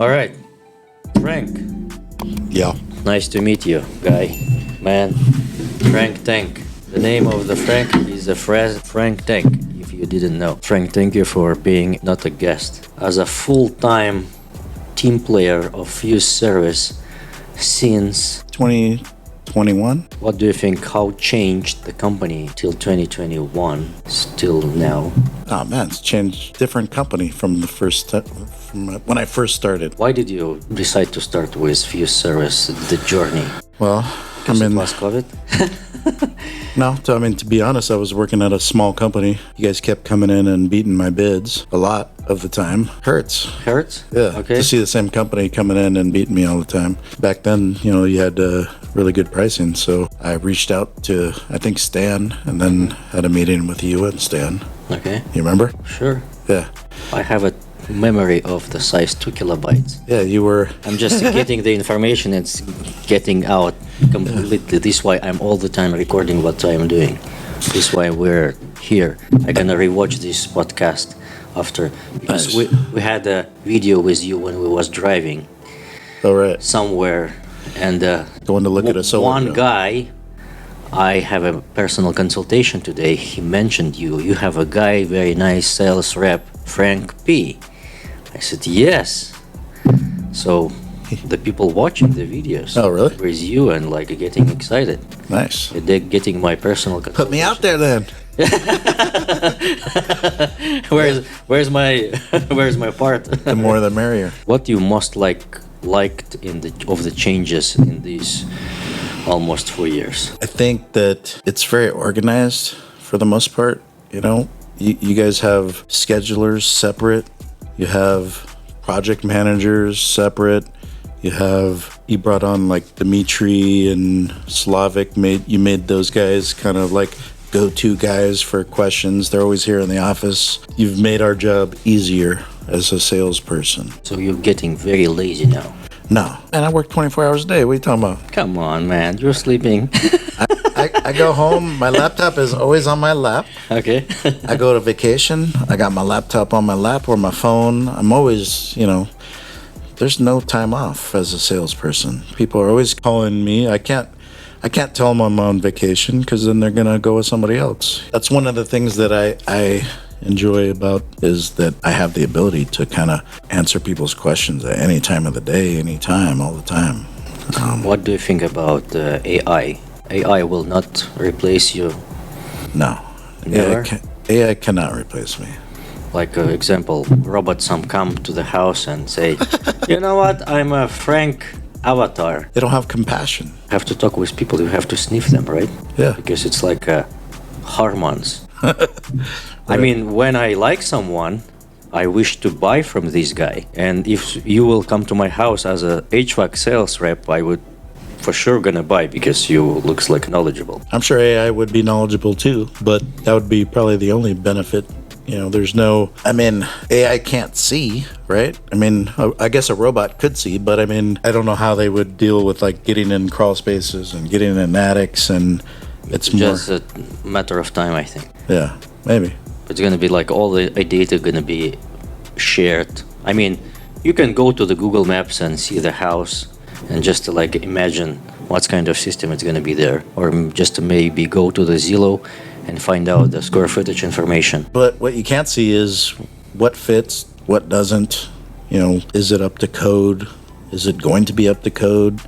All right, Frank. Yeah. Nice to meet you, guy, man. Frank Tank. The name of the Frank is a Frank Tank, if you didn't know. Frank, thank you for being not a guest. As a full-time team player of Fuse Service since 2021. What do you think? How changed the company till 2021, still now? Oh man, it's changed. Different company from from when I first started. Why did you decide to start with Fuse Service, the journey? Well, Because it was COVID? No, to be honest, I was working at a small company. You guys kept coming in and beating my bids a lot of the time. Hurts. Hurts? Yeah. Okay. To see the same company coming in and beating me all the time. Back then, you had really good pricing. So I reached out to, I think, Stan, and then had a meeting with you and Stan. Okay. You remember? Sure. Yeah. I have a memory of the size 2 kilobytes. Yeah, you were. I'm just getting the information, it's getting out completely. This is why I'm all the time recording what I'm doing. This is why we're here. I'm gonna rewatch this podcast after, because Nice. we had a video with you when we was driving All right. somewhere, and Going to look at a solar one bill. guy, I have a personal consultation today, he mentioned you. You have a guy, very nice sales rep, Frank P. I said, yes. So the people watching the videos Oh, really? with you and like getting excited. Nice. They're getting my personal Put me out there then. where's my part? The more the merrier. What you most liked in the changes in these almost 4 years? I think that it's very organized for the most part. You guys have schedulers separate. You have project managers separate. You brought on like Dimitri and Slavic. You made those guys kind of like go-to guys for questions. They're always here in the office. You've made our job easier as a salesperson. So you're getting very lazy now. No. And I work 24 hours a day. What are you talking about? Come on, man, you're sleeping. I go home. My laptop is always on my lap. Okay. I go to vacation. I got my laptop on my lap or my phone. I'm always, there's no time off as a salesperson. People are always calling me. I can't tell them I'm on vacation because then they're gonna go with somebody else. That's one of the things that I enjoy about is that I have the ability to kind of answer people's questions at any time of the day, anytime, all the time. What do you think about AI? AI will not replace you. No, Never? AI cannot replace me. Like example, robots come to the house and say, you know what, I'm a Frank avatar. They don't have compassion. You have to talk with people, you have to sniff them, right? Yeah. Because it's like hormones. I mean, when I like someone, I wish to buy from this guy. And if you will come to my house as a HVAC sales rep, I would for sure gonna buy because you looks like knowledgeable. I'm sure AI would be knowledgeable too, but that would be probably the only benefit. AI can't see, right? I guess a robot could see, but I don't know how they would deal with like getting in crawl spaces and getting in attics, and it's Just a matter of time, I think. Yeah, maybe. It's gonna be like all the data gonna be shared. I mean, you can go to the Google Maps and see the house and just to like imagine what kind of system it's gonna be there, or just to maybe go to the Zillow and find out the square footage information. But what you can't see is what fits, what doesn't. Is it up to code? Is it going to be up to code?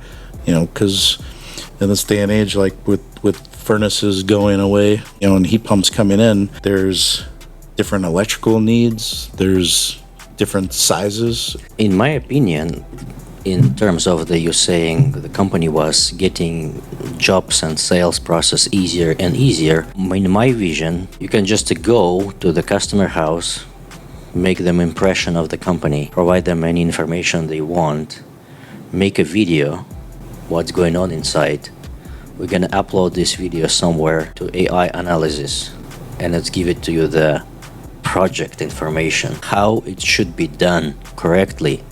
Because in this day and age, like with furnaces going away, and heat pumps coming in, there's different electrical needs. There's different sizes. In my opinion, in terms of you saying the company was getting jobs and sales process easier and easier, in my vision, you can just go to the customer house, make them impression of the company, provide them any information they want, make a video, what's going on inside. We're gonna upload this video somewhere to AI analysis, and let's give it to you the project information, how it should be done correctly,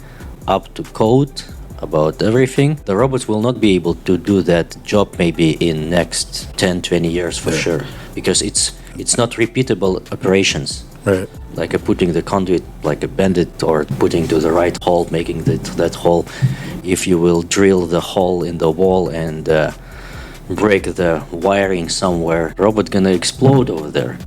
up to code about everything. The robots will not be able to do that job maybe in next 10-20 years for sure, because it's not repeatable operations. Right. Like putting the conduit, like a bend it or putting to the right hole, making that hole. If you will drill the hole in the wall and break the wiring somewhere, robot gonna explode over there.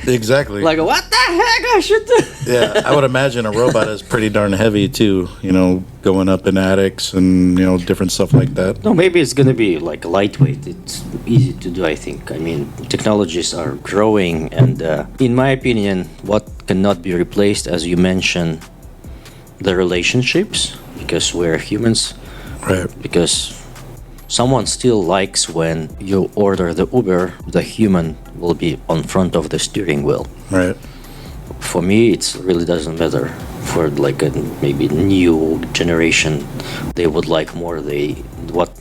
Exactly. Like, what the heck? I should do. Yeah, I would imagine a robot is pretty darn heavy too. Going up in attics and different stuff like that. No, maybe it's gonna be like lightweight. It's easy to do, I think. I mean, technologies are growing, and in my opinion, what cannot be replaced, as you mentioned, the relationships, because we're humans. Right. Because someone still likes when you order the Uber, the human will be on front of the steering wheel. Right. For me, it really doesn't matter. For like a maybe new generation, they would like more.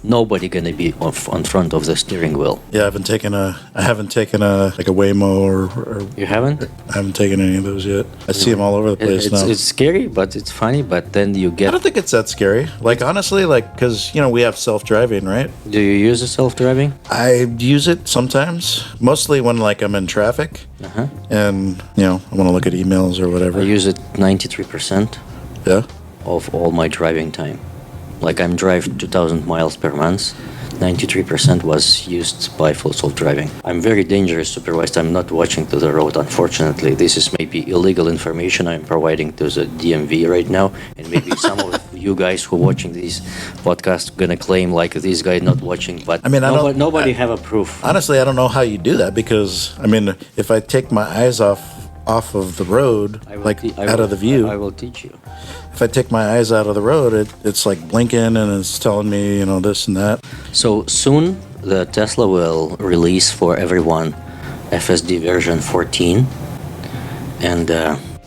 Nobody gonna be on front of the steering wheel. Yeah, I haven't taken a like a Waymo or You haven't? I haven't taken any of those yet. I see them all over the place now. It's scary, but it's funny. But then you I get. don't think it's that scary. Like honestly, because we have self-driving, right? Do you use a self-driving? I use it sometimes, mostly when like I'm in traffic, and I want to look at emails or whatever. I use it 93% Yeah. of all my driving time. Like I'm drive 2,000 miles per month. 93% was used by full self-driving. I'm very dangerous supervised. I'm not watching to the road, unfortunately. This is maybe illegal information I'm providing to the DMV right now. And maybe some of you guys who are watching this podcast gonna claim like this guy not watching, but I mean, nobody have a proof. Honestly, I don't know how you do that because if I take my eyes off of the road, out of the view. I will teach you. If I take my eyes out of the road, it's like blinking and it's telling me, this and that. So soon, the Tesla will release for everyone FSD version 14, and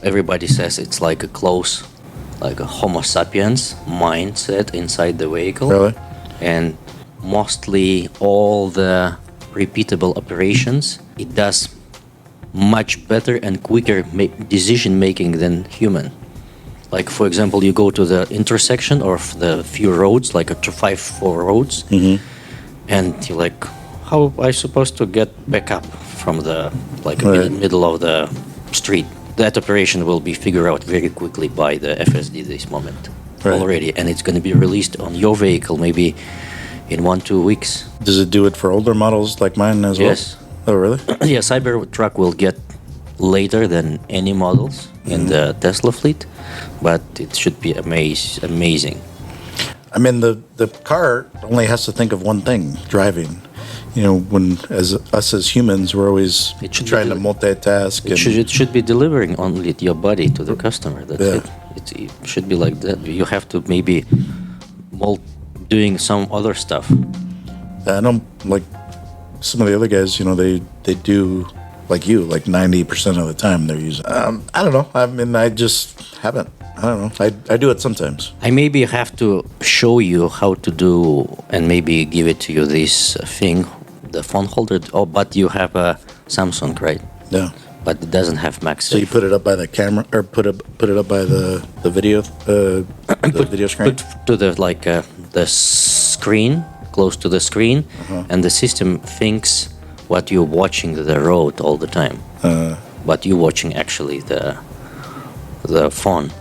everybody says it's like a Homo sapiens mindset inside the vehicle. Really? And mostly all the repeatable operations, it does much better and quicker decision making than human. Like for example, you go to the intersection of the few roads, like a 4 roads, and you're like, how am I supposed to get back up from the middle of the street? That operation will be figured out very quickly by the FSD this moment already, and it's going to be released on your vehicle maybe in 1-2 weeks. Does it do it for older models like mine as well? Yes. Oh, really? Yeah, Cybertruck will get later than any models in the Tesla fleet, but it should be amazing. I mean, the car only has to think of one thing: driving. When us as humans, we're always trying to multitask. It should be delivering only your body to the customer. That's it. It should be like that. You have to maybe doing some other stuff. I know, like some of the other guys, they do like you, like 90% of the time they're using. I don't know. I mean, I just haven't. I don't know. I do it sometimes. I maybe have to show you how to do, and maybe give it to you this thing, the phone holder. Oh, but you have a Samsung, right? Yeah. But it doesn't have MagSafe. So you put it up by the camera, or put it up by the video, the video screen. Put to the screen, close to the screen, and the system thinks what you're watching the road all the time, but you're watching actually the phone.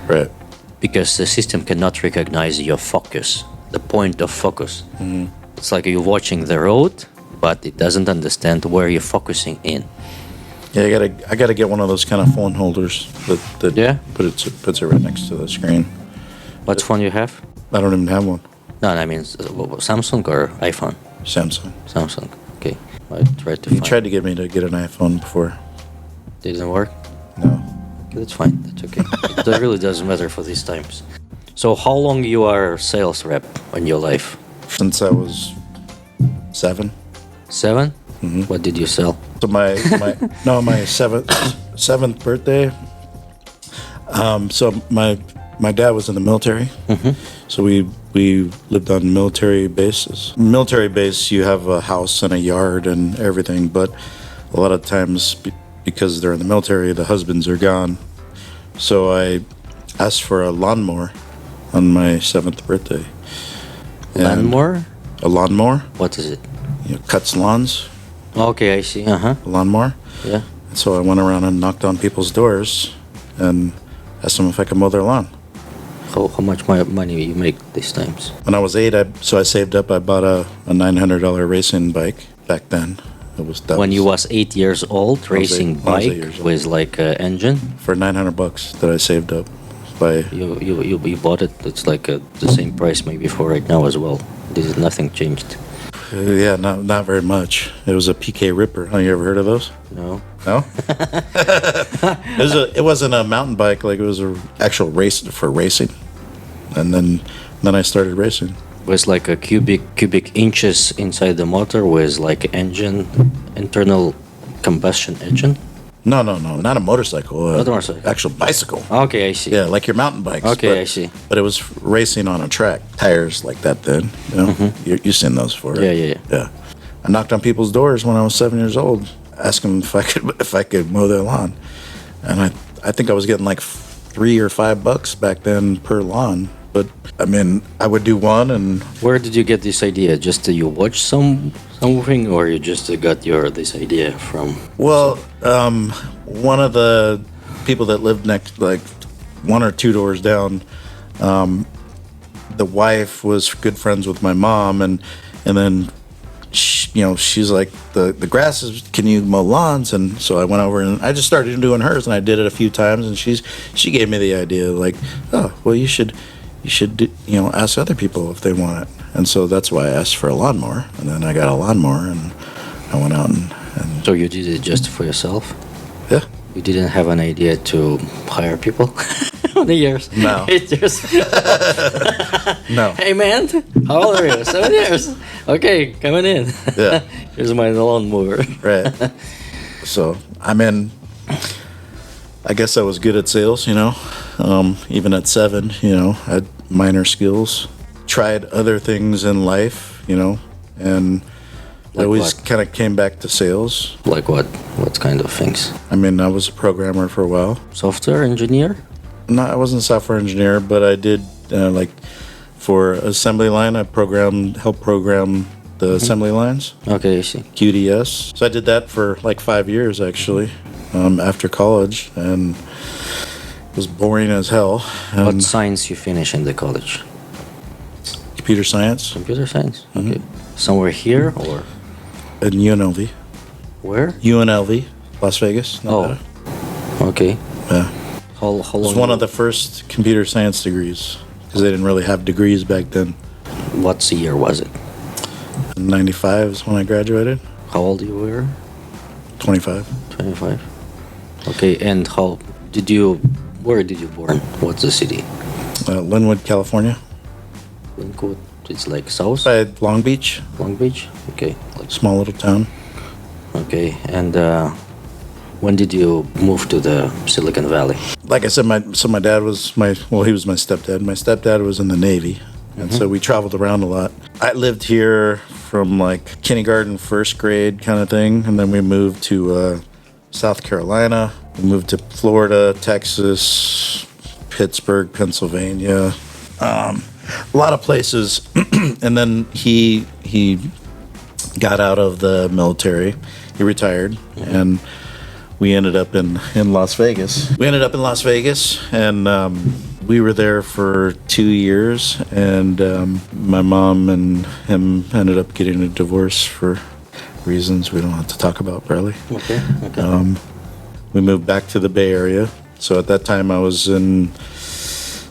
Right. Because the system cannot recognize your focus, the point of focus. It's like you're watching the road, but it doesn't understand where you're focusing in. Yeah, I gotta get one of those kind of phone holders that puts it right next to the screen. What phone you have? I don't even have one. No, I mean Samsung or iPhone? Samsung. Samsung. Okay. I tried to. You tried to get me to get an iPhone before. Didn't work. No. Okay, that's fine. That's okay. It really doesn't matter for these times. So, how long you are sales rep in your life? Since I was 7. 7? What did you sell? So my seventh birthday. So my dad was in the military. So we lived on military bases. Military base, you have a house and a yard and everything, but a lot of times because they're in the military, the husbands are gone. So I asked for a lawnmower on my 7th birthday. Lawnmower? A lawnmower. What is it? Cuts lawns. Okay, I see. A lawnmower. Yeah. So I went around and knocked on people's doors and asked them if I could mow their lawn. How much money you make these times? When I was 8, I saved up. I bought a $900 racing bike back then. When you was 8 years old, racing I was 8 bike years old. with like an engine. For $900 that I saved up. You bought it. It's like the same price maybe for right now as well. Nothing changed. Yeah, not very much. It was a PK Ripper. Have you ever heard of those? No. No. It wasn't a mountain bike. Like, it was an actual race for racing. And then I started racing. Was like a cubic inches inside the motor with like engine, internal combustion engine. No, not a motorcycle. Not a motorcycle. Actual bicycle. Okay, I see. Yeah, like your mountain bikes. Okay, I see. But it was racing on a track, tires like that. Then you've seen those before. Right? Yeah. I knocked on people's doors when I was 7 years old, asking if I could mow their lawn, and I think I was getting like $3 or $5 back then per lawn. But I mean, I would do one. And where did you get this idea? Just you watch something, or you just got this idea from? Well, one of the people that lived next, like 1 or 2 doors down, the wife was good friends with my mom, and then she's like, the grass is, can you mow lawns? And so I went over and I just started doing hers, and I did it a few times, and she gave me the idea, like, oh, well, you should ask other people if they want it. And so that's why I asked for a lawnmower, and then I got a lawnmower, and I went out and So you did it just for yourself? Yeah. You didn't have an idea to hire people? The years? No. 8 years? No. Hey man, how old are you? 7 years. Okay, coming in. Yeah. Here's my lawnmower. Right. So, I mean, I guess I was good at sales, even at 7, I had minor skills. Tried other things in life, and I Like always what? kind of came back to sales. Like what? What kind of things? I mean, I was a programmer for a while. Software engineer? No, I wasn't a software engineer, but I did, for assembly line, I helped program the assembly lines. Okay, I see. QDS. So I did that for like 5 years, actually, after college, and it was boring as hell. What science you finish in the college? Computer science Computer science? Okay. Somewhere here or at UNLV. where? UNLV, Las Vegas. Nevada. Okay. Yeah. How It long? was one of the first computer science degrees, because they didn't really have degrees back then. What year was it? 95 is when I graduated. How old you were? 25. 25. Okay, and where did you born? What's the city? Linwood, California. Linwood. It's like south? By Long Beach. Long Beach? Okay. Small little town. Okay, and when did you move to the Silicon Valley? Like I said, my dad was he was my stepdad. My stepdad was in the Navy, and so we traveled around a lot. I lived here from like kindergarten, first grade kind of thing, and then we moved to South Carolina. We moved to Florida, Texas, Pittsburgh, Pennsylvania, a lot of places. And then he got out of the military. He retired, and we ended up in Las Vegas. And we were there for 2 years, and my mom and him ended up getting a divorce for reasons we don't have to talk about, probably. Okay. We moved back to the Bay Area. So at that time I was in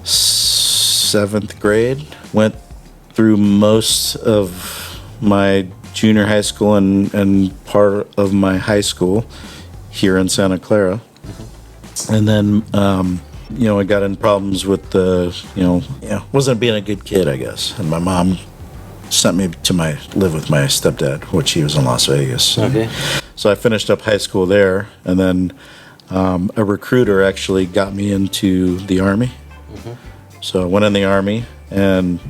7th grade. Went through most of my junior high school and part of my high school here in Santa Clara. And then, I got in problems with wasn't being a good kid, I guess. And my mom sent me to live with my stepdad, which he was in Las Vegas. Okay. So I finished up high school there, and then a recruiter actually got me into the Army. So I went in the Army, and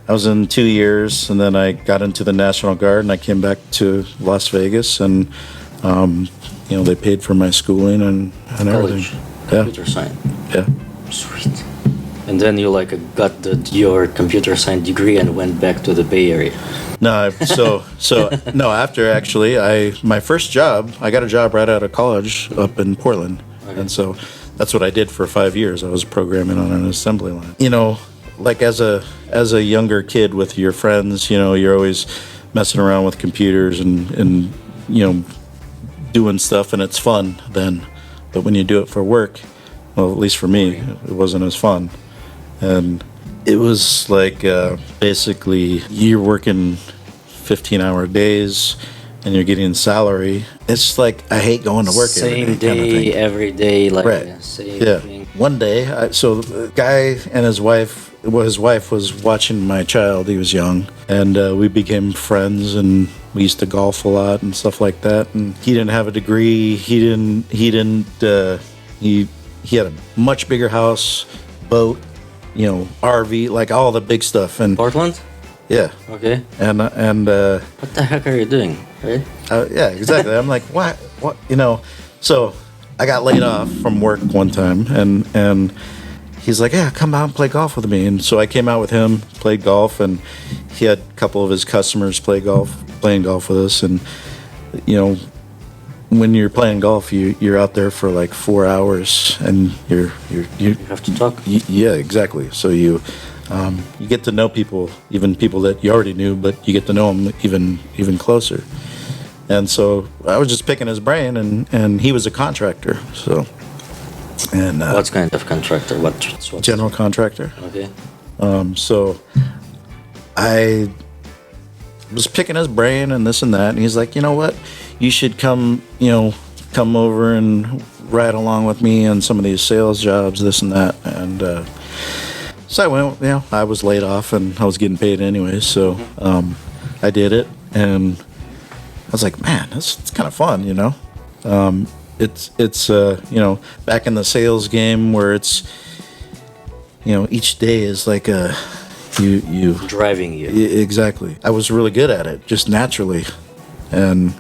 I was in 2 years, and then I got into the National Guard, and I came back to Las Vegas, and they paid for my schooling and everything. College. Computer science. Yeah. Sweet. And then you like got your computer science degree and went back to the Bay Area. No, no. After actually, my first job, I got a job right out of college up in Portland, and so that's what I did for 5 years. I was programming on an assembly line. You know, like as a younger kid with your friends, you know, you're always messing around with computers and you know, doing stuff, and it's fun then. But when you do it for work, well, at least for me, it wasn't as fun. And it was like basically you're working 15-hour days and you're getting salary. It's like I hate going to work Same every day. day, Kind of thing. every day, like Right. same Yeah. thing. One day, so the guy and his wife, well, his wife was watching my child. He was young, and we became friends, and we used to golf a lot and stuff like that. And he didn't have a degree. He had a much bigger house, boat, you know, RV, like all the big stuff. And Portland? yeah, Okay. and What the heck are you doing? Right? yeah, exactly. I'm like, what, you know? So I got laid off from work one time, and he's like, yeah, come out and play golf with me. And so I came out with him, played golf, and he had a couple of his customers playing golf with us. And you know, when you're playing golf, you're out there for like 4 hours, and you You have to talk. yeah, exactly. So you get to know people, even people that you already knew, but you get to know them even closer. And so I was just picking his brain, and he was a contractor. So, and What kind of contractor? What? general contractor. Okay. So I was picking his brain and this and that, and he's like, you know what, you should come over and ride along with me on some of these sales jobs, this and that. And so I went. You know, I was laid off and I was getting paid anyway, so I did it, and I was like, man, it's kind of fun, you know. It's you know, back in the sales game where it's, you know, each day is like a you Driving you. exactly. I was really good at it, just naturally, and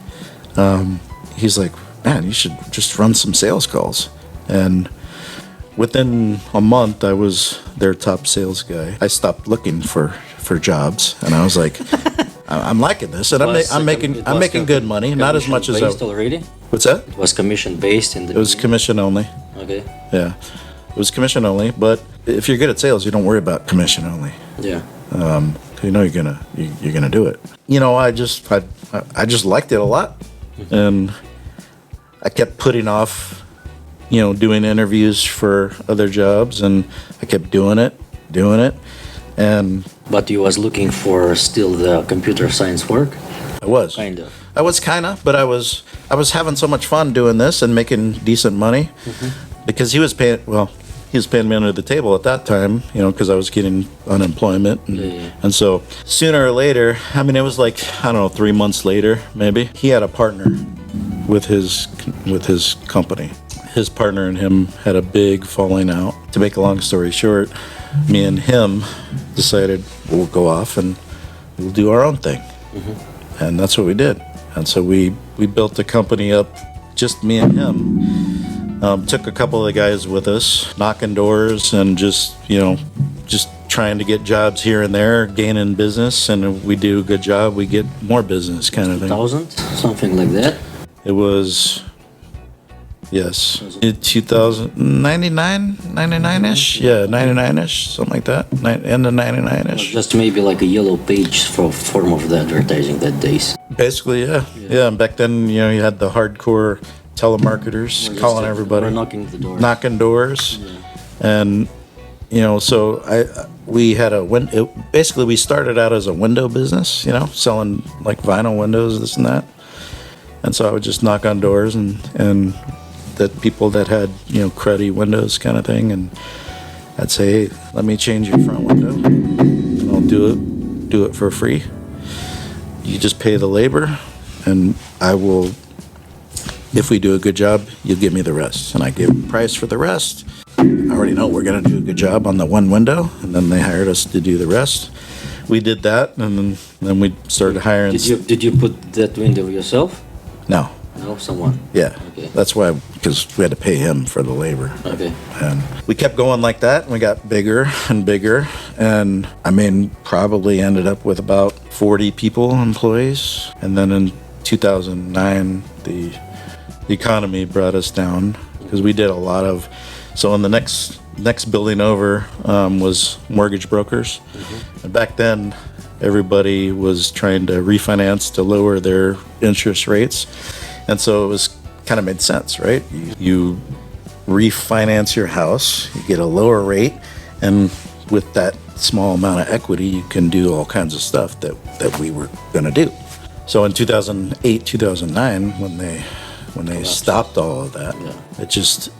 he's like, man, you should just run some sales calls. And within a month, I was their top sales guy. I stopped looking for jobs, and I was like, I'm liking this, and I'm making good money, not as much as I. Based already? What's that? It was commission based in the. It was commission only. Okay. Yeah, it was commission only. But if you're good at sales, you don't worry about commission only. Yeah. You know you're gonna do it. You know, I just liked it a lot, and I kept putting off, you know, doing interviews for other jobs, and I kept doing it, and But you was looking for still the computer science work? I was Kind of. but I was having so much fun doing this and making decent money, because he was paying me under the table at that time, you know, because I was getting unemployment, and so sooner or later, I mean, it was like, I don't know, 3 months later maybe, he had a partner with his company. His partner and him had a big falling out. To make a long story short, me and him decided we'll go off and we'll do our own thing, and that's what we did. And so we built the company up, just me and him. Took a couple of the guys with us, knocking doors and just trying to get jobs here and there, gaining business. And if we do a good job, we get more business, kind of thing. 1,000? Something like that? It was, yes, 99-ish? Yeah, 99-ish, something like that. End of 99-ish. Just maybe like a yellow page for form of the advertising that days. Basically, yeah. Yeah, and back then, you know, you had the hardcore telemarketers calling everybody. We're knocking the door. Knocking doors. And, you know, so we had basically we started out as a window business, you know, selling like vinyl windows, this and that. And so I would just knock on doors and that people that had, you know, cruddy windows kind of thing, and I'd say, hey, let me change your front window, and I'll do it for free. You just pay the labor, and I will, if we do a good job, you'll give me the rest. And I give a price for the rest. I already know we're going to do a good job on the one window, and then they hired us to do the rest. We did that, and then we started hiring. Did you put that window yourself? No, No, someone. Yeah, Okay. that's why, because we had to pay him for the labor. Okay. And we kept going like that, and we got bigger and bigger. And I mean, probably ended up with about 40 people, employees. And then in 2009, the economy brought us down because we did a lot of. So in the next building over was mortgage brokers, and back then everybody was trying to refinance to lower their interest rates, and so it was kind of made sense, right? You refinance your house, you get a lower rate, and with that small amount of equity, you can do all kinds of stuff that we were going to do. So in 2008, 2009, when they stopped all of that,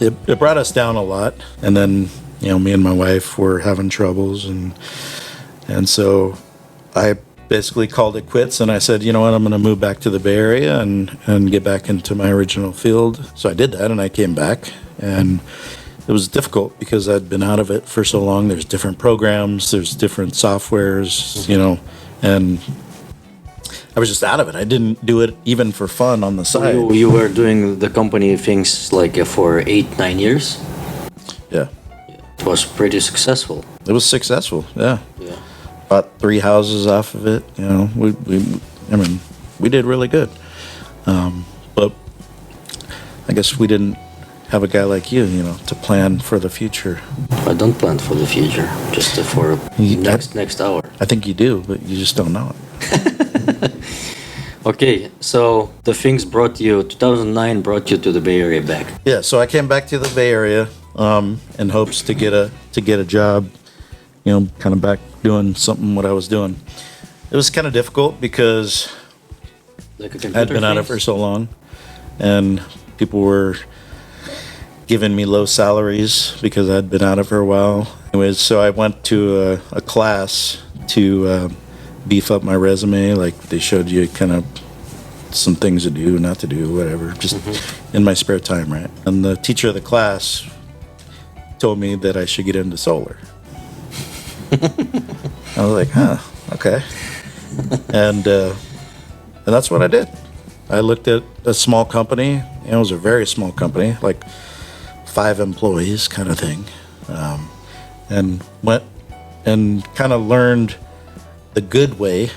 it brought us down a lot. And then, me and my wife were having troubles, and so I basically called it quits, and I said, you know what, I'm going to move back to the Bay Area and get back into my original field. So I did that, and I came back, and it was difficult because I'd been out of it for so long. There's different programs, there's different softwares, and I was just out of it. I didn't do it even for fun on the side. You were doing the company things like for 8-9 years? Yeah. It was pretty successful. It was successful, yeah. Yeah. Bought 3 houses off of it, we did really good. But I guess we didn't have a guy like you, to plan for the future. I don't plan for the future, just for next hour. I think you do, but you just don't know it. Okay, so the things 2009 brought you to the Bay Area back. Yeah, so I came back to the Bay Area in hopes to get a job, kind of back doing something what I was doing. It was kind of difficult because I'd been out of it for so long, and people were giving me low salaries because I'd been out of it for a while. Anyways, so I went to a class to beef up my resume. Like, they showed you kind of some things to do, not to do, whatever, just in my spare time, right? And the teacher of the class told me that I should get into solar. I was like, okay. And that's what I did. I looked at a small company. It was a very small company, like 5 employees kind of thing, and went and kind of learned the good way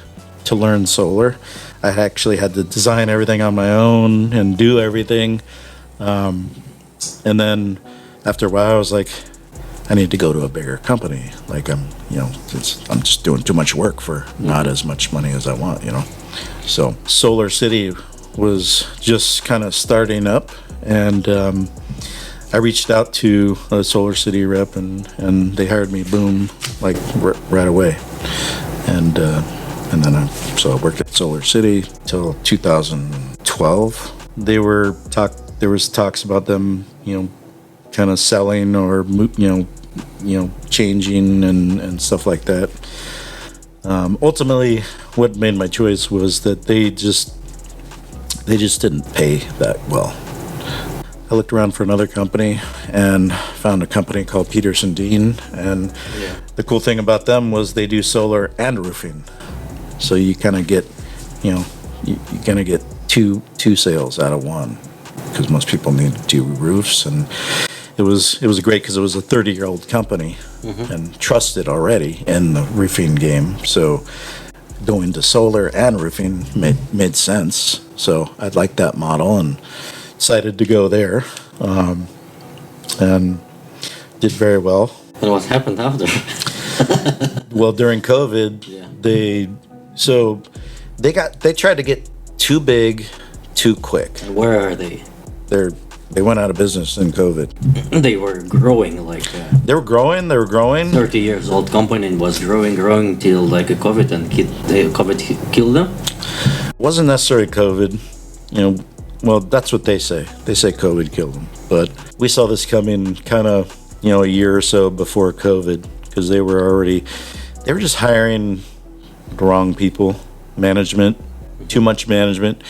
to learn solar. I actually had to design everything on my own and do everything. And then after a while, I was like, I need to go to a bigger company. Like, I'm just doing too much work for not as much money as I want, So Solar City was just kind of starting up, and I reached out to a Solar City rep, and they hired me, boom, like right away. And then I worked at Solar City till 2012. There was talks about them, kind of selling or changing and stuff like that. Ultimately, what made my choice was that they just didn't pay that well. I looked around for another company and found a company called Peterson Dean, and the cool thing about them was they do solar and roofing. So you kind of get, you kind of get two sales out of one, because most people need 2 roofs. And it was great because it was a 30-year-old company and trusted already in the roofing game. So going to solar and roofing made sense. So I liked that model and decided to go there, and did very well. And what happened after? Well, during COVID, they tried to get too big, too quick. And where are they? They went out of business in COVID. They were growing like. They were growing. 30 years old company and was growing till like a COVID, and COVID killed them. It wasn't necessarily COVID, Well, that's what they say. They say COVID killed them. But we saw this coming kind of, a year or so before COVID, because they were just hiring the wrong people. Management, too much management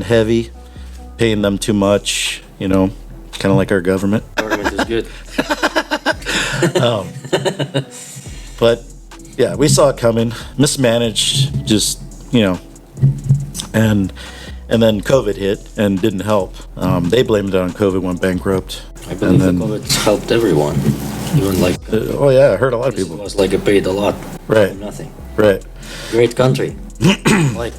heavy, paying them too much, kind of like our government. Government is good. But we saw it coming. Mismanaged, just, and And then COVID hit and didn't help. They blamed it on COVID, went bankrupt. I believe the COVID helped everyone. Even like Oh yeah, I heard a lot of it people. was like it paid a lot Right. for nothing. Right. Great country. Like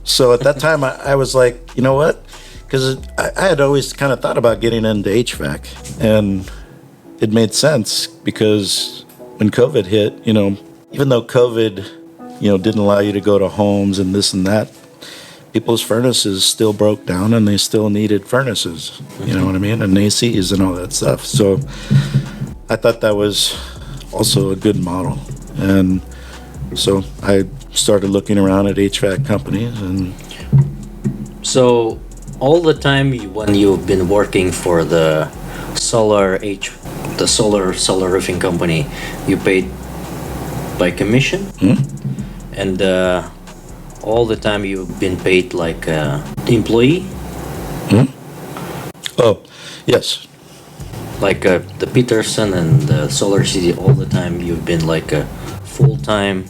So at that time, I was like, you know what? Because I had always kind of thought about getting into HVAC, and it made sense because when COVID hit, even though COVID, didn't allow you to go to homes and this and that, people's furnaces still broke down and they still needed furnaces. You know what I mean? And ACs and all that stuff. So I thought that was also a good model. And so I started looking around at HVAC companies, and so all the time when you've been working for the solar roofing company, you paid by commission, and all the time you've been paid like employee, oh, yes. like the Peterson and the Solar City. All the time you've been like a full-time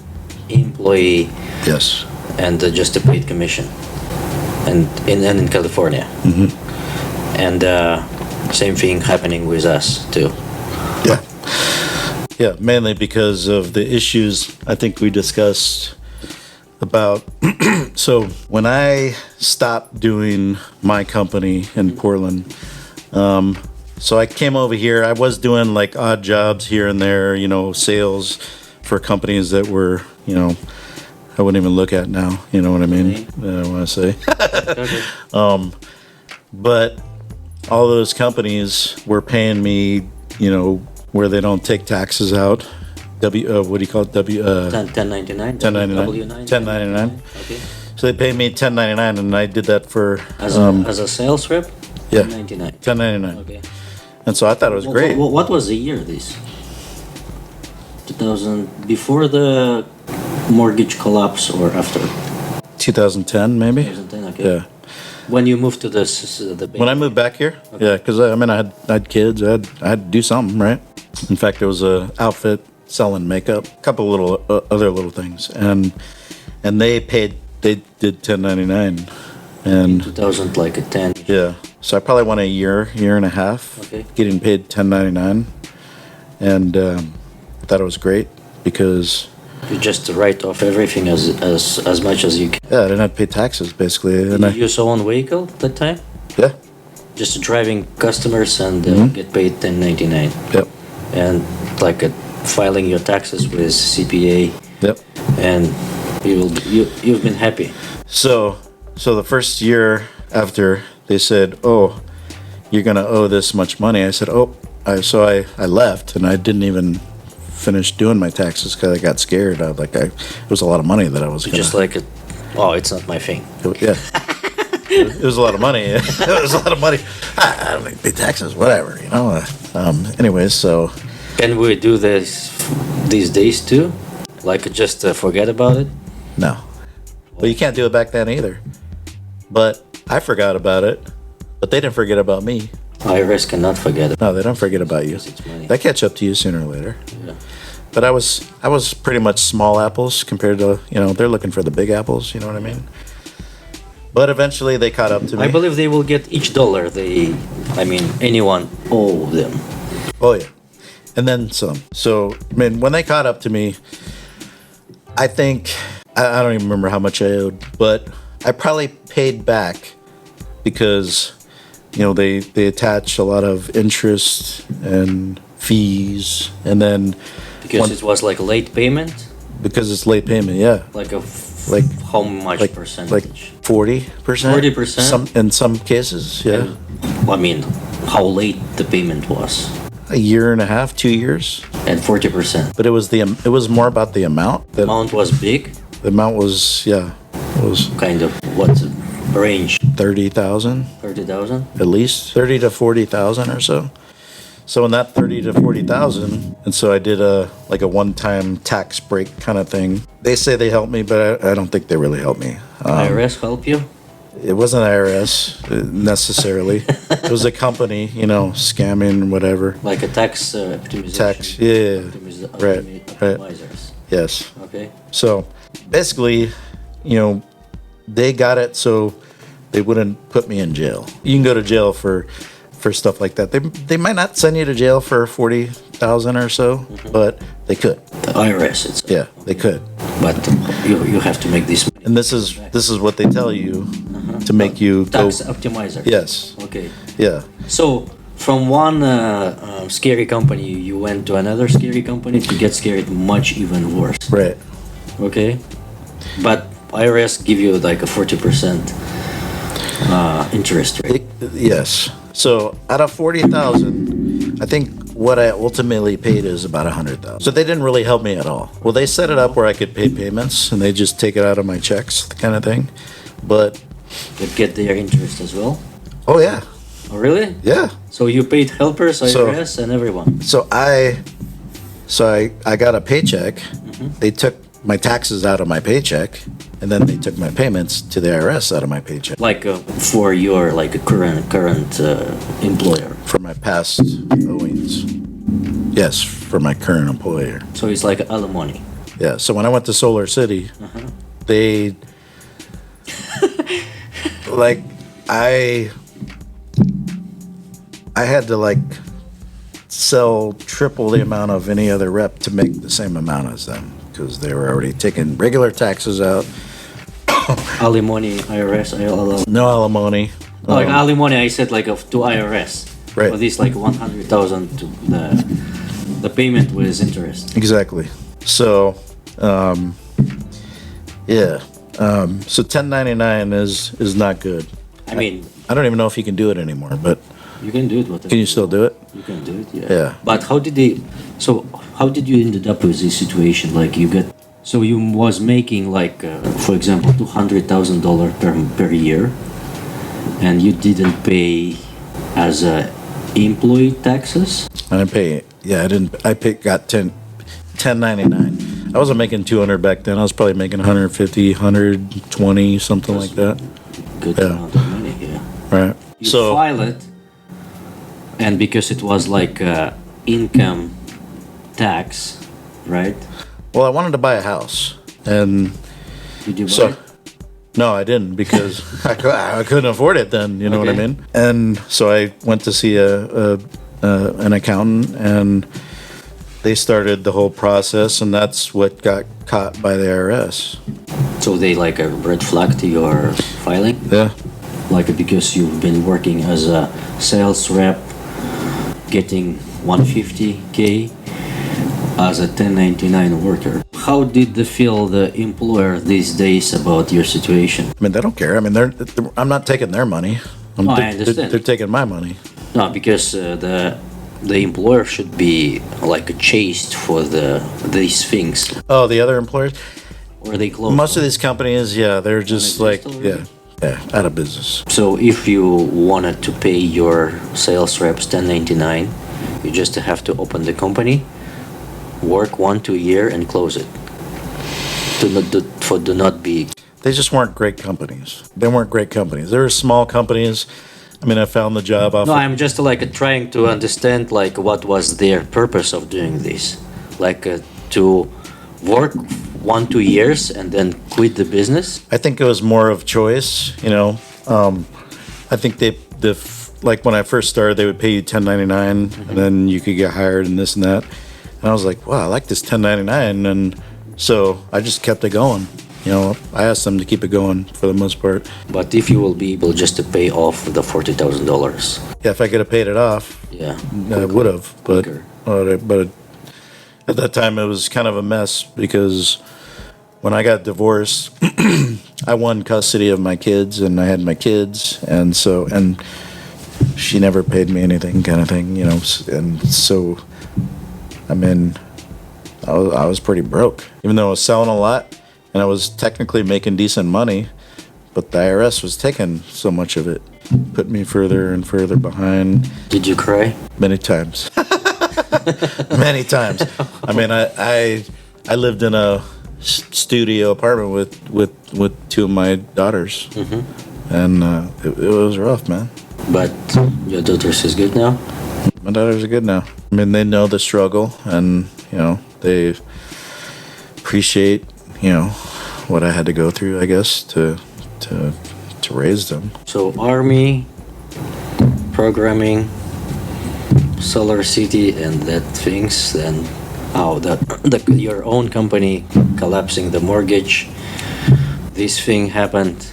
employee, Yes. and just a paid commission, and in California, and same thing happening with us too. Yeah. Yeah, mainly because of the issues I think we discussed about. So when I stopped doing my company in Portland, so I came over here. I was doing like odd jobs here and there, sales for companies that were, I wouldn't even look at now. You know what I mean? I don't want to say. Okay. But all those companies were paying me, where they don't take taxes out. What do you call it? 1099. 1099. W9. 1099. Okay. So they paid me 1099, and I did that for As a sales rep. yeah, 1099. 1099. Okay. And so I thought it was great. What was the year this? 2000, before the mortgage collapse or after? 2010, maybe. 2010. Okay. Yeah. When you moved to the When I moved back here, yeah, because I had kids. I had to do something, right? In fact, there was a outfit selling makeup, a couple little other little things, and they did 1099, and 2000 like a 10. yeah. So I probably went a year and a half, Okay. getting paid 1099, and I thought it was great because You just write off everything as much as you can. yeah, I didn't have to pay taxes basically, and Did you use your own vehicle that time? yeah, Just driving customers and get paid 1099, yep, and like filing your taxes with CPA, yep. and you've been happy. So the first year after they said, "Oh, you're gonna owe this much money," I said, "Oh," I left and I didn't even finish doing my taxes because I got scared. It was a lot of money that I was You gonna. just like it. Oh, it's not my thing. Yeah. It was a lot of money. It was a lot of money. I don't need to pay taxes, whatever, Anyways, so Can we do this these days too? Like just forget about it? no. Well, you can't do it back then either. But I forgot about it. But they didn't forget about me. IRS cannot forget it. No, they don't forget about you. Because it's money. They catch up to you sooner or later. Yeah. But I was pretty much small apples compared to, they're looking for the big apples, you know what I mean? But eventually they caught up to me. I believe they will get each dollar anyone owe them. Oh, yeah. And then some. So, when they caught up to me, I think, I don't even remember how much I owed, but I probably paid back because, they attach a lot of interest and fees, and then Because it was like late payment? because it's late payment, yeah. Like Like- how much Like percentage? 40%. 40%? In some cases, yeah. How late the payment was? A year and a half, 2 years. And 40%. But it was more about the amount. The amount was big? The amount was, yeah, it was Kind of, what's the range? 30,000 30,000? at least, 30 to 40,000 or so. So in that 30 to 40,000, and so I did a one-time tax break kind of thing. They say they helped me, but I don't think they really helped me. IRS help you? It wasn't IRS necessarily. It was a company, scamming, whatever. Like a tax optimization? Tax, yeah, right. Optimizers. Yes. Okay. So basically, they got it so they wouldn't put me in jail. You can go to jail for stuff like that. They might not send you to jail for 40,000 or so, but they could. The IRS, it's Yeah, they could. but you have to make this And this is what they tell you to make you go. tax optimizer. Yes. Okay. Yeah. So from one scary company, you went to another scary company to get scared much even worse. Right. Okay. But IRS give you like a 40% interest rate. Yes. So out of 40,000, I think what I ultimately paid is about 100,000. So they didn't really help me at all. Well, they set it up where I could pay payments, and they just take it out of my checks, kind of thing. But You get their interest as well. oh yeah, Oh, really? yeah. So you paid helpers, So- IRS, and everyone. So I got a paycheck. They took my taxes out of my paycheck, and then they took my payments to the IRS out of my paycheck Like for your like a current employer. for my past owings. Yes, for my current employer. So it's like alimony. Yeah. So when I went to Solar City, they like I had to like sell triple the amount of any other rep to make the same amount as them because they were already taking regular taxes out, Alimony, IRS, ILL. no alimony. Like alimony, I said like to IRS. Right. For this like 100,000 to the payment with interest. Exactly. So, yeah. So 1099 is not good. I mean, I don't even know if you can do it anymore, but you can do it. Whatever can you still do it? You can do it, yeah. Yeah. But how did they? So how did you ended up with this situation? Like you get, so you was making like, for example, $200,000 per year, and you didn't pay as a employee taxes. I didn't pay. Yeah, I didn't. Got 1099. I wasn't making 200 back then. I was probably making 150, 120, something like that. Good Yeah. amount of money, yeah. Right. You So file it, and because it was like income tax, right? well, I wanted to buy a house, and Did you buy so it? no, I didn't because I couldn't afford it then. You know what I Okay. mean? And so I went to see an accountant, and they started the whole process, and that's what got caught by the IRS. So they like a red flag to your filing, Yeah. like because you've been working as a sales rep, getting 150K as a 1099 worker. How did they feel the employer these days about your situation? I mean, they don't care. I mean, I'm not taking their money. Oh, I understand. They're taking my money. No, because the employer should be like chased for these things, Oh, the other employers? or they close. Most of these companies, yeah, they're just they like, just already- yeah, out of business. So if you wanted to pay your sales reps 1099, you just have to open the company, work 1-2 year, and close it. Do not be. They just weren't great companies. They weren't great companies. They were small companies. I mean, I found the job off. No, I'm just like trying to understand like what was their purpose of doing this, like to work 1-2 years and then quit the business. I think it was more of choice. You know, I think like when I first started, they would pay you 1099, and then you could get hired and this and that. And I was like, wow, I like this 1099, and so I just kept it going. You know, I asked them to keep it going for the most part. But if you will be able just to pay off the $40,000, Yeah, if I could have paid it off, yeah, I would have. But quicker. but at that time, it was kind of a mess because when I got divorced, I won custody of my kids, and I had my kids, and she never paid me anything, kind of thing, you know. And so, I mean, I was pretty broke, even though I was selling a lot. And I was technically making decent money, but the IRS was taking so much of it, put me further and further behind. Did you cry? Many times. Many times. I mean, I lived in a studio apartment with two of my daughters, and it was rough, man. But your daughters is good now? My daughters are good now. I mean, they know the struggle, and you know, they appreciate, you know, what I had to go through, I guess, to to raise them. So Army, programming, Solar City, and that things, and your own company collapsing the mortgage. This thing happened,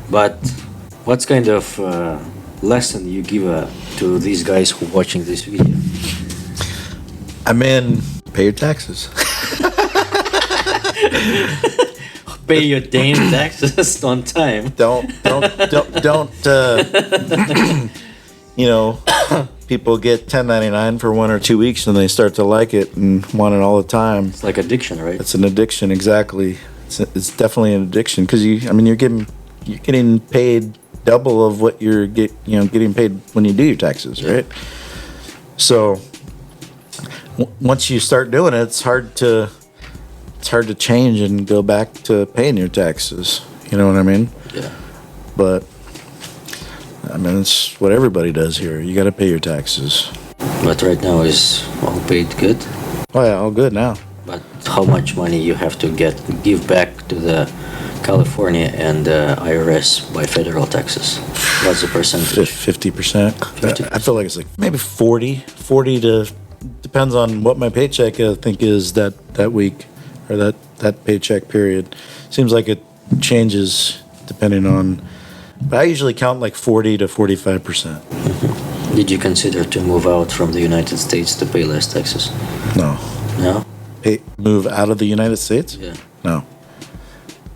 but what's kind of lesson you give to these guys who watching this video? I mean, pay your taxes. Pay your damn taxes on time. Don't. People get 1099 for 1 or 2 weeks and they start to like it and want it all the time. It's like addiction, right? It's an addiction, exactly. It's definitely an addiction because you're getting paid double of what you're getting paid when you do your taxes, right? So once you start doing it, it's hard to change and go back to paying your taxes. You know what I mean? Yeah. But I mean, it's what everybody does here. You got to pay your taxes. But right now is all paid good. Oh yeah, all good now. But how much money you have to give back to the California and IRS by federal taxes? What's the percentage? 50%. I feel like it's like maybe 40 to, depends on what my paycheck I think is that week or that paycheck period. Seems like it changes depending on, but I usually count like 40 to 45%. Mm-hmm. Did you consider to move out from the United States to pay less taxes? No. No? Move out of the United States? Yeah. No.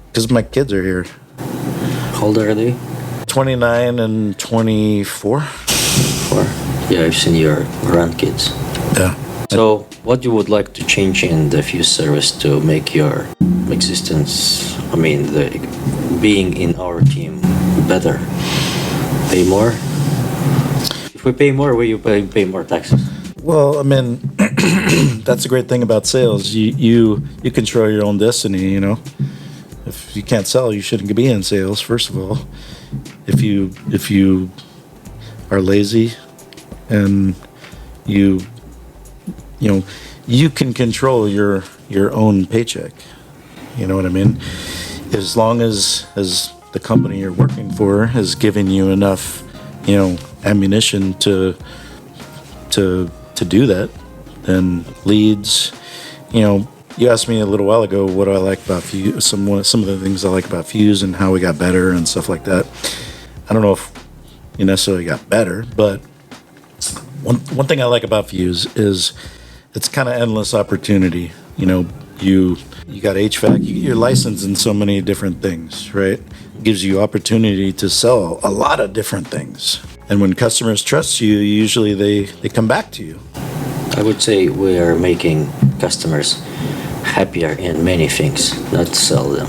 Because my kids are here. How old are they? 29 and 24. Yeah, I've seen your grandkids. Yeah. So, what you would like to change in the Fuse service to make your existence, being in our team better? Pay more? If we pay more, will you pay more taxes? Well, I mean, that's the great thing about sales. You control your own destiny, you know. If you can't sell, you shouldn't be in sales, first of all. If you are lazy and you can control your own paycheck. You know what I mean? As long as the company you're working for is giving you enough, ammunition to do that, then leads, you asked me a little while ago what do I like about Fuse, some of the things I like about Fuse and how we got better and stuff like that. I don't know if you necessarily got better, but one thing I like about Fuse is it's kind of endless opportunity. You got HVAC, you're licensed in so many different things, right? It gives you opportunity to sell a lot of different things. And when customers trust you, usually they come back to you. I would say we are making customers happier in many things, not sell them.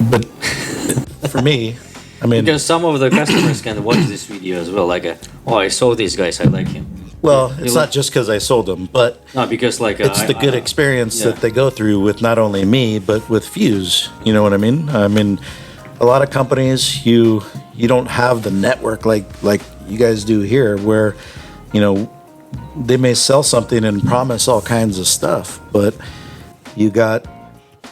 But for me, because some of the customers can watch this video as well, I saw these guys, I like him. Well, it's not just because I sold them, but no, because it's the good experience that they go through with not only me, but with Fuse. You know what I mean? I mean, a lot of companies, you don't have the network like you guys do here, where, they may sell something and promise all kinds of stuff, but you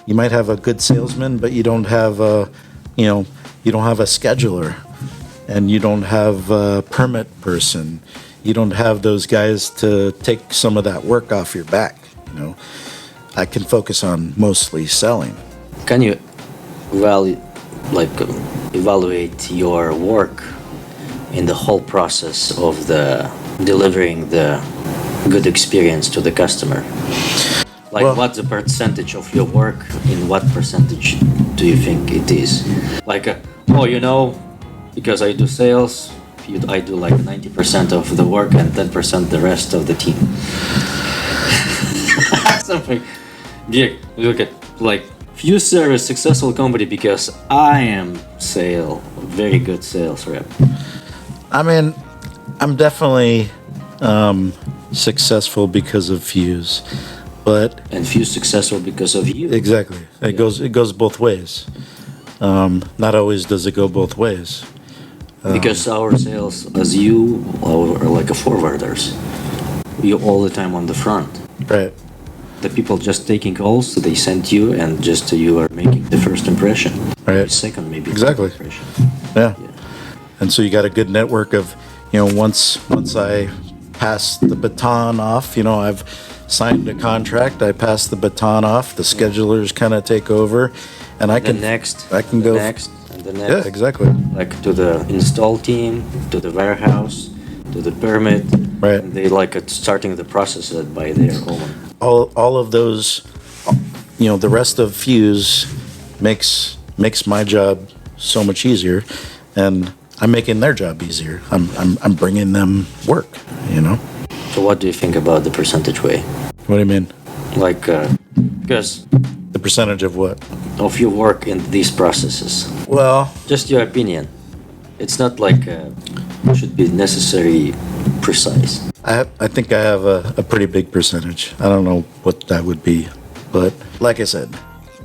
might have a good salesman, but you don't have a scheduler, and you don't have a permit person. You don't have those guys to take some of that work off your back. I can focus on mostly selling. Can you evaluate your work in the whole process of delivering the good experience to the customer? What's the percentage of your work? In what percentage do you think it is? Because I do sales, I do 90% of the work and 10% the rest of the team. Something. Yeah, look at Fuse Service, successful company because I am very good sales rep. I'm definitely successful because of Fuse, and Fuse successful because of you. Exactly. It goes both ways. Not always does it go both ways. Because our sales, as you are like a forwarders, you're all the time on the front. Right. the people just taking calls, so they sent you, and just you are making the first impression. Right. Second, maybe. Exactly. Third impression. Yeah. And so you got a good network of, once I pass the baton off, I've signed a contract, I pass the baton off, the schedulers kind of take over, and I can go next, and the next. Yeah, exactly. Like to the install team, to the warehouse, to the permit. Right. And they like it starting the process by their own. All of those, the rest of Fuse makes my job so much easier, and I'm making their job easier. I'm bringing them work. So what do you think about the percentage way? What do you mean? Like, because The percentage of what? of your work in these processes, Well, just your opinion. It's not like should be necessary precise. I think I have a pretty big percentage. I don't know what that would be, but like I said,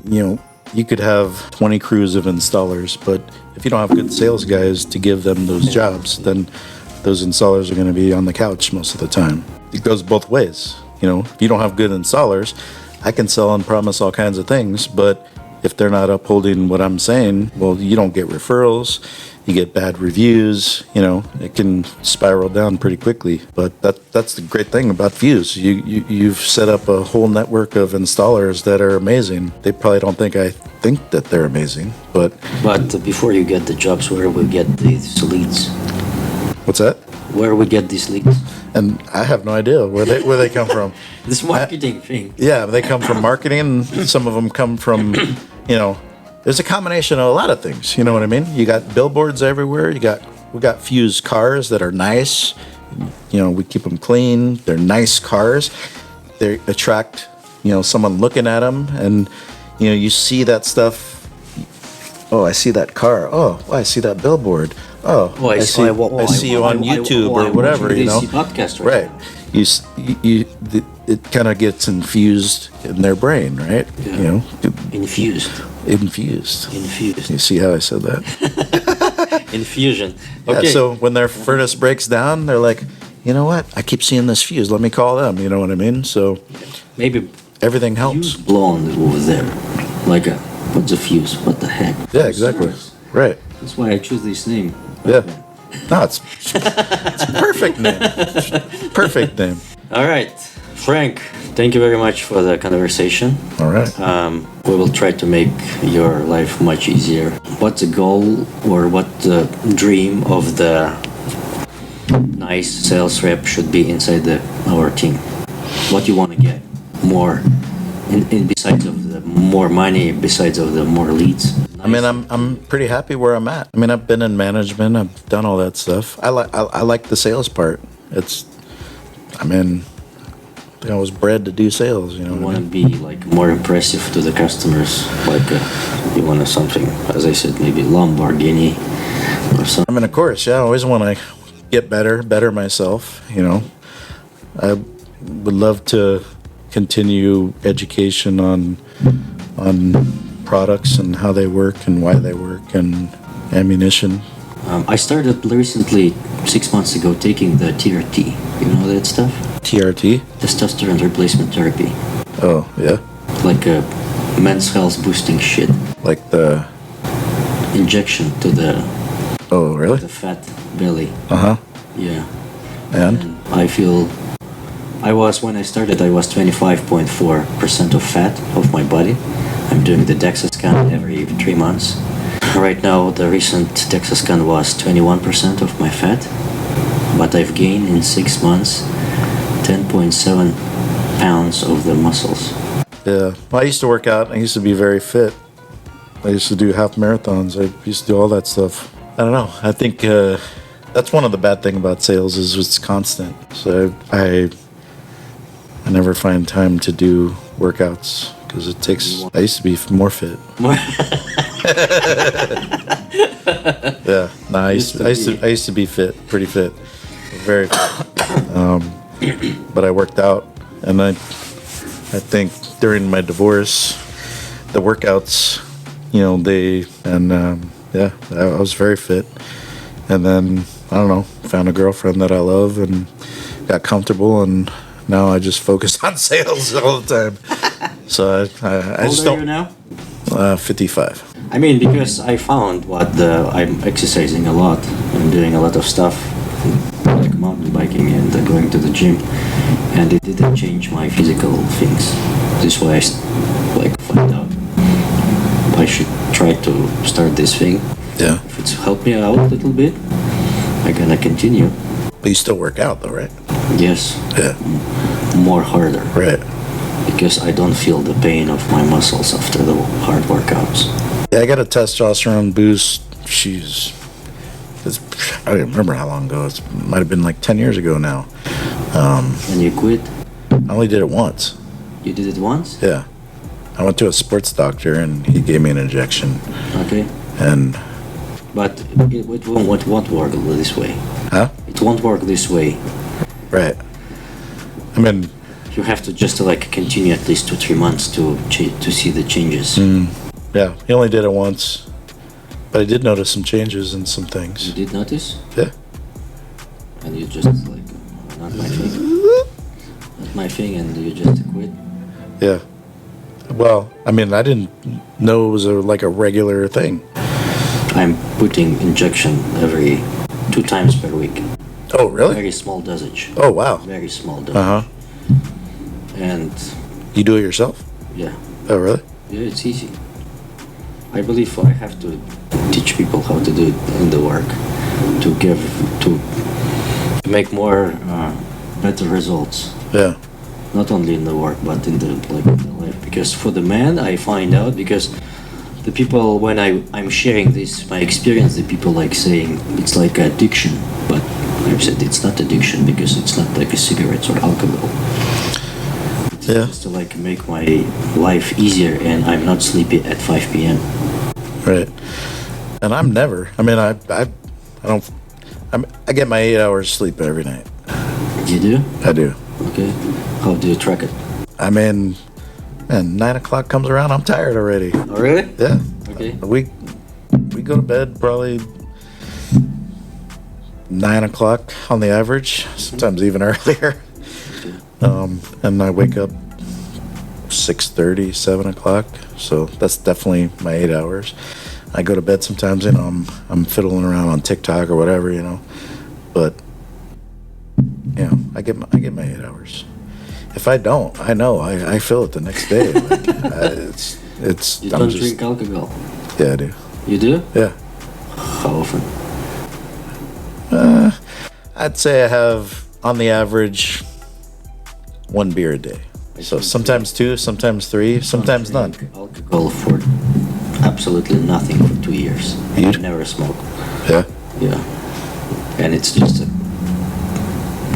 you could have 20 crews of installers, but if you don't have good sales guys to give them those jobs, then those installers are going to be on the couch most of the time. It goes both ways. If you don't have good installers, I can sell and promise all kinds of things, but if they're not upholding what I'm saying, well, you don't get referrals, you get bad reviews, it can spiral down pretty quickly. But that's the great thing about Fuse. You've set up a whole network of installers that are amazing. They probably don't think I think that they're amazing, but before you get the jobs, where we get these leads? what's that? Where we get these leads? And I have no idea where they come from. This marketing thing. Yeah, they come from marketing. Some of them come from, there's a combination of a lot of things. You know what I mean? You got billboards everywhere. We got Fuse cars that are nice. We keep them clean. They're nice cars. They attract, someone looking at them, and you see that stuff. Oh, I see that car. Oh, I see that billboard. Oh, I see you on YouTube or whatever. Podcast right. It kind of gets infused in their brain, right? Yeah. Infused. You see how I said that? Infusion. Yeah, Okay. so when their furnace breaks down, they're like, you know what? I keep seeing this fuse. Let me call them. You know what I mean? So maybe everything helps. fuse blown over there. Like what's a fuse? What the heck? Yeah, exactly. Right. That's why I choose this name. Yeah. No, it's perfect name. Perfect name. All right, Frank. Thank you very much for the conversation. All right. We will try to make your life much easier. What's the goal or what the dream of the nice sales rep should be inside our team? What you want to get more, in besides of the more money, besides of the more leads. I mean, I'm pretty happy where I'm at. I mean, I've been in management. I've done all that stuff. I like the sales part. I think I was bred to do sales. You want to be like more impressive to the customers. Like you want something, as I said, maybe Lamborghini or something. I mean, of course, yeah. I always want to get better myself. I would love to continue education on products and how they work and why they work and ammunition. I started recently, 6 months ago, taking the TRT. You know that stuff? TRT? Testosterone replacement therapy. Oh, yeah. Like a men's health boosting shit. Like the injection to the Oh, really? the fat belly. Uh-huh. Yeah. And? I feel when I started, I was 25.4% of fat of my body. I'm doing the DEXA scan every 3 months. Right now, the recent DEXA scan was 21% of my fat, but I've gained in 6 months 10.7 pounds of the muscles. Yeah. Well, I used to work out. I used to be very fit. I used to do half marathons. I used to do all that stuff. I don't know. I think that's one of the bad things about sales is it's constant. So I never find time to do workouts because it takes. I used to be more fit. Yeah. No, I used to be fit, pretty fit, very fit. But I worked out, and I think during my divorce, the workouts, I was very fit. And then, I don't know, found a girlfriend that I love and got comfortable, and Now I just focus on sales all the time. So I just How old are you don't. now? 55. I mean, because I found I'm exercising a lot. I'm doing a lot of stuff, like mountain biking and going to the gym, and it didn't change my physical things. This is why I find out I should try to start this thing. Yeah. If it's helped me out a little bit, I'm gonna continue. But you still work out though, right? Yes, Yeah. more harder. Right. Because I don't feel the pain of my muscles after the hard workouts. Yeah, I got a testosterone boost. I don't remember how long ago. It might have been like 10 years ago now. And you quit? I only did it once. You did it once? Yeah. I went to a sports doctor and he gave me an injection. Okay. And But it won't work this way. huh? It won't work this way. Right. I mean, You have to just continue at least 2-3 months to see the changes. yeah, he only did it once. But I did notice some changes in some You things. did notice? Yeah. And you just not my thing. Not my thing, and you just quit. Yeah. Well, I mean, I didn't know it was like a regular thing. I'm putting injection every 2 times per week. Oh, really? Very small dosage. Oh, wow. Very small dosage. Uh-huh. And You do it yourself? yeah. Oh, really? Yeah, it's easy. I believe I have to teach people how to do it in the work to make more better results. Yeah. Not only in the work but in the in the life. Because for the man, I find out because the people when I'm sharing this my experience, the people saying it's like addiction, but I've said it's not addiction because it's not like a cigarettes or alcohol. Yeah. Just to make my life easier, and I'm not sleepy at 5 p.m. Right. And I'm never. I mean, I don't. I get my 8 hours sleep every night. You do? I do. Okay. How do you track it? I mean, and 9 o'clock comes around, I'm tired already. Oh, really? Yeah. Okay. We go to bed probably 9 o'clock on the average. Sometimes even earlier. And I wake up 6:30, 7 o'clock. So that's definitely my 8 hours. I go to bed sometimes, I'm fiddling around on TikTok or whatever, But I get my 8 hours. If I don't, I know I feel it the next day. It's. You don't drink alcohol? Yeah, I do. You do? Yeah. How often? I'd say I have on the average 1 beer a day. So sometimes 2, sometimes 3, sometimes none. Alcohol for absolutely nothing for 2 years. You? I never smoke. Yeah. Yeah. And it's just to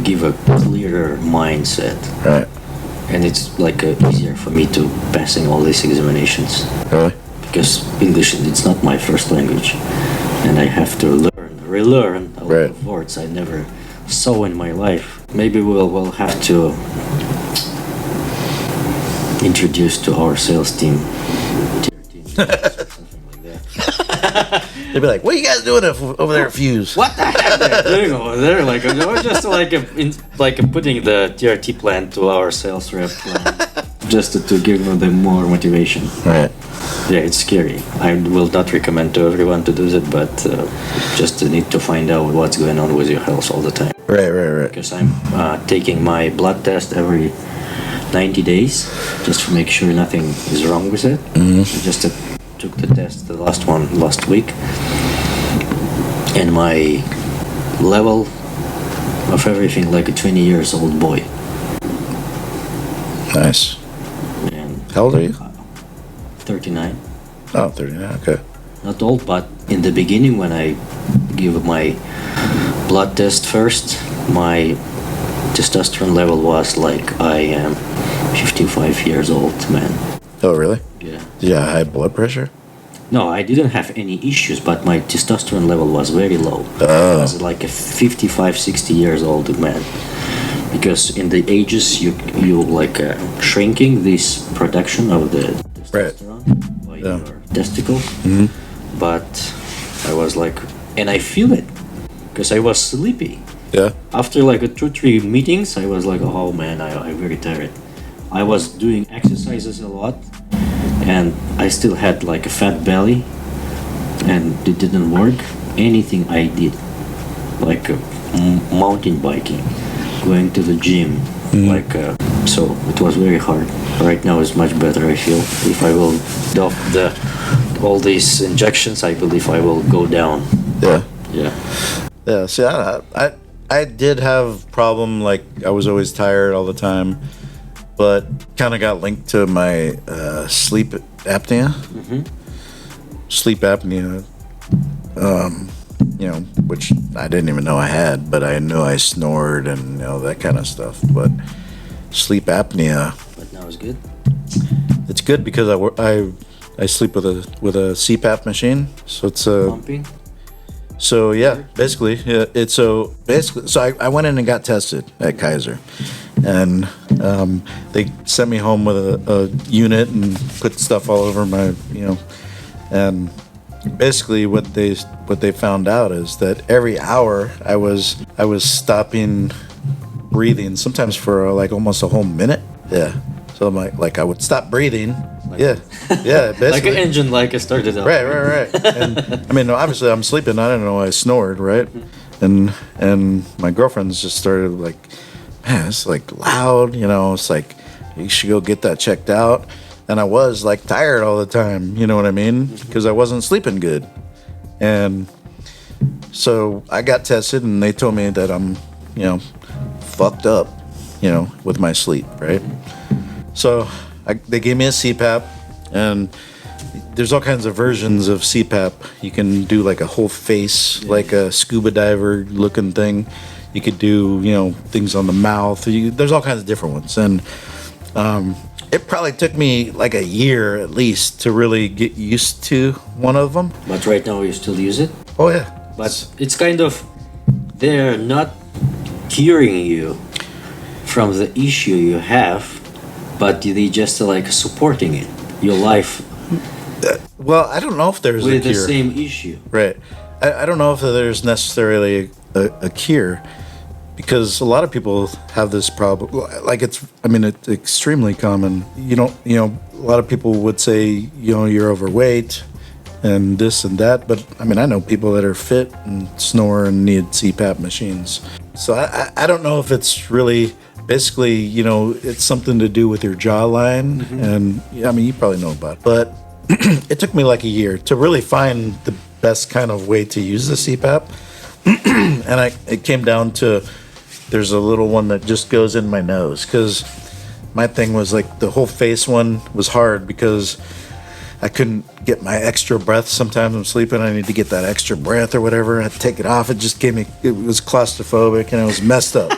give a clearer mindset. Right. And it's easier for me to passing all these examinations. Really? Because English, it's not my first language. And I have to relearn a lot of words I never saw in my life. Maybe we'll have to introduce to our sales team. Something like that. They'd be like, "What are you guys doing over there at Fuse?" What the heck are they doing over there? Just putting the TRT plan to our sales rep plan, just to give them more motivation. Right. Yeah, it's scary. I will not recommend to everyone to do that, but just need to find out what's going on with your health all the time. Right. Because I'm taking my blood test every 90 days, just to make sure nothing is wrong with it. Mm-hmm. I just took the test, the last one, last week, and my level of everything like a 20 years old boy. Nice. And How old are you? 39. Oh, 39. Okay. Not old, but in the beginning when I give my blood test first, my testosterone level was like I am 55 years old, man. Oh, really? Yeah. Did you have high blood pressure? No, I didn't have any issues, but my testosterone level was very low. I was like a 55, 60 years old man. Because in the ages, you shrinking this production of the testosterone by your testicles. Mm-hmm. But I was and I feel it, because I was sleepy. Yeah. After like a 2-3 meetings, I was like, oh man, I'm very tired. I was doing exercises a lot, and I still had like a fat belly, and it didn't work. Anything I did, like mountain biking, going to the gym, so it was very hard. Right now it's much better. I feel if I will doff all these injections, I believe I will go down. Yeah. Yeah. Yeah. See, I did have problem, like I was always tired all the time, but kind of got linked to my sleep apnea. Sleep apnea, which I didn't even know I had, but I knew I snored and that kind of stuff. But sleep apnea, But now it's good. it's good because I sleep with a CPAP machine, so it's a. Pumping. So yeah, basically, so I went in and got tested at Kaiser, and they sent me home with a unit and put stuff all over my, and basically what they found out is that every hour I was stopping breathing, sometimes for like almost a whole minute. Yeah. So I'm like I would stop breathing. Yeah, basically. Like an engine, like it started up. Right. And I mean, obviously, I'm sleeping. I didn't know I snored, right? And my girlfriend's just started like, man, it's like loud. It's like you should go get that checked out. And I was like tired all the time. You know what I mean? Because I wasn't sleeping good. And so I got tested, and they told me that I'm, fucked up, with my sleep, right? So they gave me a CPAP, and there's all kinds of versions of CPAP. You can do like a whole face, like a scuba diver looking thing. You could do, things on the mouth. There's all kinds of different ones. And it probably took me like a year at least to really get used to one of them. But right now you still use it? Oh, yeah. But it's kind of, they're not curing you from the issue you have, but they just like supporting it, your life. Well, I don't know if there's with a cure. The same issue. Right. I don't know if there's necessarily a cure, because a lot of people have this problem. Like it's extremely common. A lot of people would say, you're overweight and this and that. But I know people that are fit and snore and need CPAP machines. So I don't know if it's really, basically, it's something to do with your jawline. And you probably know about it. But it took me like a year to really find the best kind of way to use the CPAP. And it came down to, there's a little one that just goes in my nose, because my thing was like the whole face one was hard because I couldn't get my extra breath. Sometimes I'm sleeping, I need to get that extra breath or whatever. I had to take it off. It was claustrophobic and it was messed up.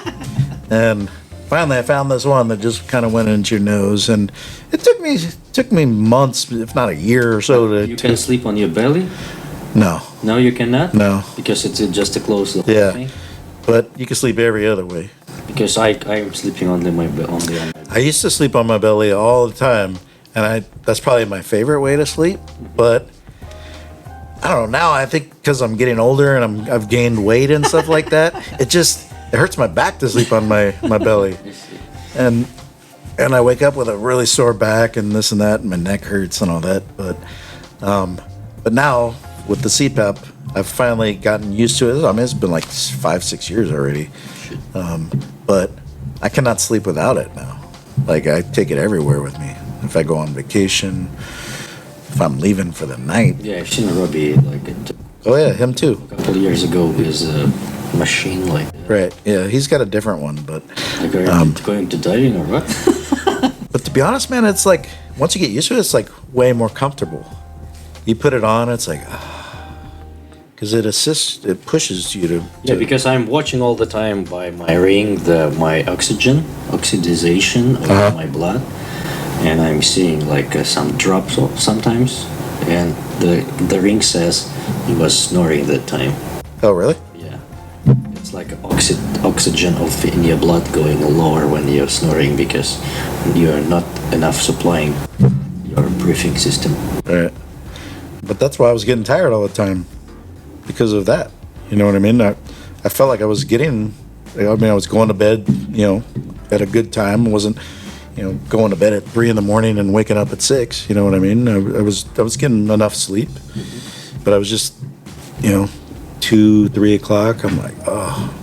And finally I found this one that just kind of went into your nose, and it took me months, if not a year or so to. You can sleep on your belly? No. No, you cannot? No. Because it's just a closed thing? But you can sleep every other way. Because I'm sleeping on my belly. I used to sleep on my belly all the time, and that's probably my favorite way to sleep. But I don't know, now I think because I'm getting older and I've gained weight and stuff like that, it hurts my back to sleep on my belly. And I wake up with a really sore back and this and that, and my neck hurts and all that. But now with the CPAP, I've finally gotten used to it. It's been like 5-6 years already. But I cannot sleep without it now. Like, I take it everywhere with me. If I go on vacation, if I'm leaving for the night. Yeah, I've seen Robbie like it. Oh yeah, him too. A couple of years ago with a machine like that. Right, yeah, he's got a different one, but. Like, are you going to diving or what? But to be honest, man, it's like, once you get used to it, it's like way more comfortable. You put it on, it's like, because it pushes you to. Yeah, because I'm watching all the time by my ring my oxidization of my blood, and I'm seeing like some drops sometimes, and the ring says he was snoring that time. Oh really? Yeah, it's like oxygen in your blood going lower when you're snoring because you're not enough supplying your breathing system. Right. But that's why I was getting tired all the time. Because of that, you know what I mean? I felt like I was getting I mean, I was going to bed, at a good time. I wasn't, going to bed at 3 in the morning and waking up at 6. You know what I mean? I was getting enough sleep, but I was just, 2, 3 o'clock. I'm like, oh,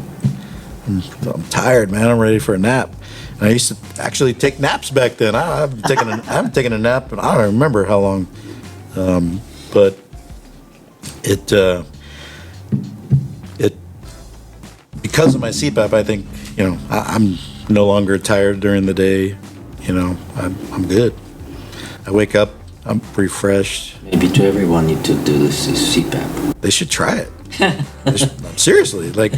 I'm tired, man. I'm ready for a nap. And I used to actually take naps back then. I haven't taken a nap, and I don't remember how long. But it because of my CPAP, I think, I'm no longer tired during the day. I'm good. I wake up, I'm refreshed. Maybe to everyone need to do this CPAP. They should try it. Seriously, like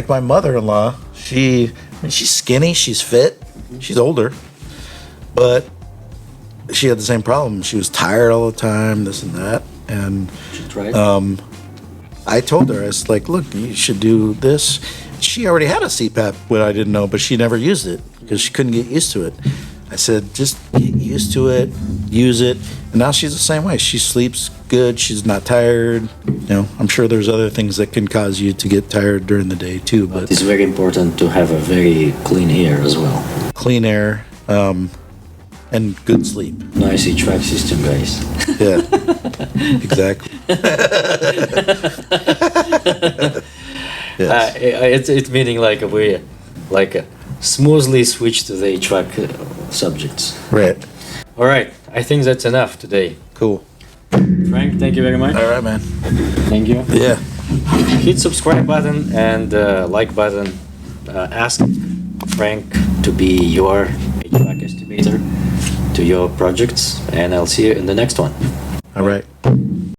my mother-in-law, she's skinny, she's fit, she's older, but she had the same problem. She was tired all the time, this and that, and Should try it. I told her, I was like, look, you should do this. She already had a CPAP, what I didn't know, but she never used it because she couldn't get used to it. I said, just get used to it, use it. And now she's the same way. She sleeps good. She's not tired. I'm sure there's other things that can cause you to get tired during the day too, but It's very important to have a very clean air as well. clean air, and good sleep. Nice HVAC system, guys. Yeah, exactly. Yes. It's meaning we smoothly switch to the HVAC subjects. Right. All right, I think that's enough today. Cool. Frank, thank you very much. All right, man. Thank you. Yeah. Hit subscribe button and like button. Ask Frank to be your HVAC estimator to your projects, and I'll see you in the next one. All right.